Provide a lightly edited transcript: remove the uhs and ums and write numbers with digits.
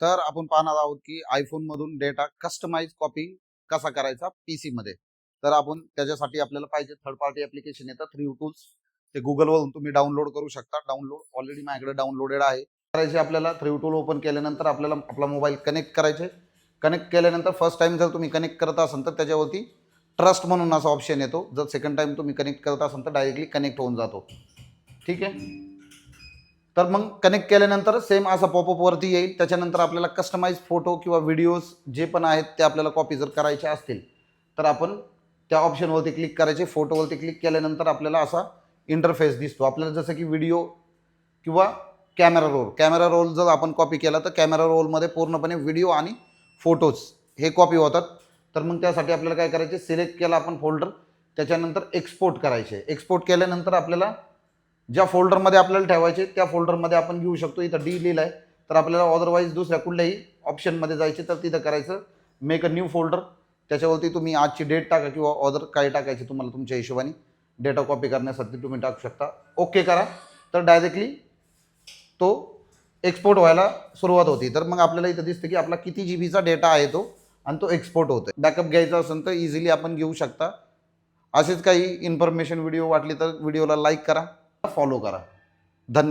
तर आपण पाहणार आहोत की आयफोन मधून डेटा कस्टमाइज कॉपी कसा करायचा पीसी मध्ये. तर आपण त्याच्यासाठी आपल्याला पाहिजे थर्ड पार्टी ऍप्लिकेशन येतं थ्रीव टूल्स. ते गुगल वरून तुम्ही डाउनलोड करू शकता. डाउनलोड ऑलरेडी माझ्याकडे डाउनलोडेड आहे. करायचे आपल्याला थ्रीव टूल ओपन केल्यानंतर आपल्याला आपला मोबाईल कनेक्ट करायचे. कनेक्ट केल्यानंतर फर्स्ट टाइम जर तुम्ही कनेक्ट करत असाल तर त्याच्यावरती ट्रस्ट म्हणून असा ऑप्शन येतो. जर सेकंड टाइम तुम्ही कनेक्ट करत असाल तर डायरेक्टली कनेक्ट होऊन जातो. ठीक आहे. तर मग कनेक्ट केल्यानंतर सेम असा पॉपअप वरती येईल. त्याच्यानंतर आपल्याला कस्टमाइज फोटो किंवा व्हिडिओज जे पण आहेत ते आपल्याला कॉपी जर करायचे असतील तर आपण त्या ऑप्शनवरती क्लिक करायचे. फोटोवरती क्लिक केल्यानंतर आपल्याला असा इंटरफेस दिसतो. आपल्याला जसं की व्हिडिओ किंवा कॅमेरा रोल जर आपण कॉपी केला तर कॅमेरा रोलमध्ये पूर्णपणे व्हिडिओ आणि फोटोज हे कॉपी होतात. तर मग त्यासाठी आपल्याला काय करायचे, सिलेक्ट केला आपण फोल्डर, त्याच्यानंतर एक्सपोर्ट करायचे. एक्सपोर्ट केल्यानंतर आपल्याला ज्या फोल्डरमध्ये आपल्याला ठेवायचे त्या फोल्डरमध्ये आपण घेऊ शकतो. इथं डी लिहिलं आहे. तर आपल्याला अदरवाईज दुसऱ्या कुठल्याही ऑप्शनमध्ये जायचे तर तिथं करायचं मेक अ न्यू फोल्डर. त्याच्यावरती तुम्ही आजची डेट टाका किंवा अदर काय टाकायचे तुम्हाला तुमच्या हिशोबाने डेटा कॉपी करण्यासाठी तुम्ही टाकू शकता. ओके करा. तर डायरेक्टली तो एक्सपोर्ट व्हायला सुरुवात होती. तर मग आपल्याला इथं दिसतं की आपला किती जीबीचा डेटा आहे तो आणि तो एक्सपोर्ट होतोय. बॅकअप घ्यायचा असेल तर इझिली आपण घेऊ शकता. असेच काही इन्फॉर्मेशन व्हिडिओ वाटली तर व्हिडिओला लाईक करा, फॉलो करा. धन्यवाद.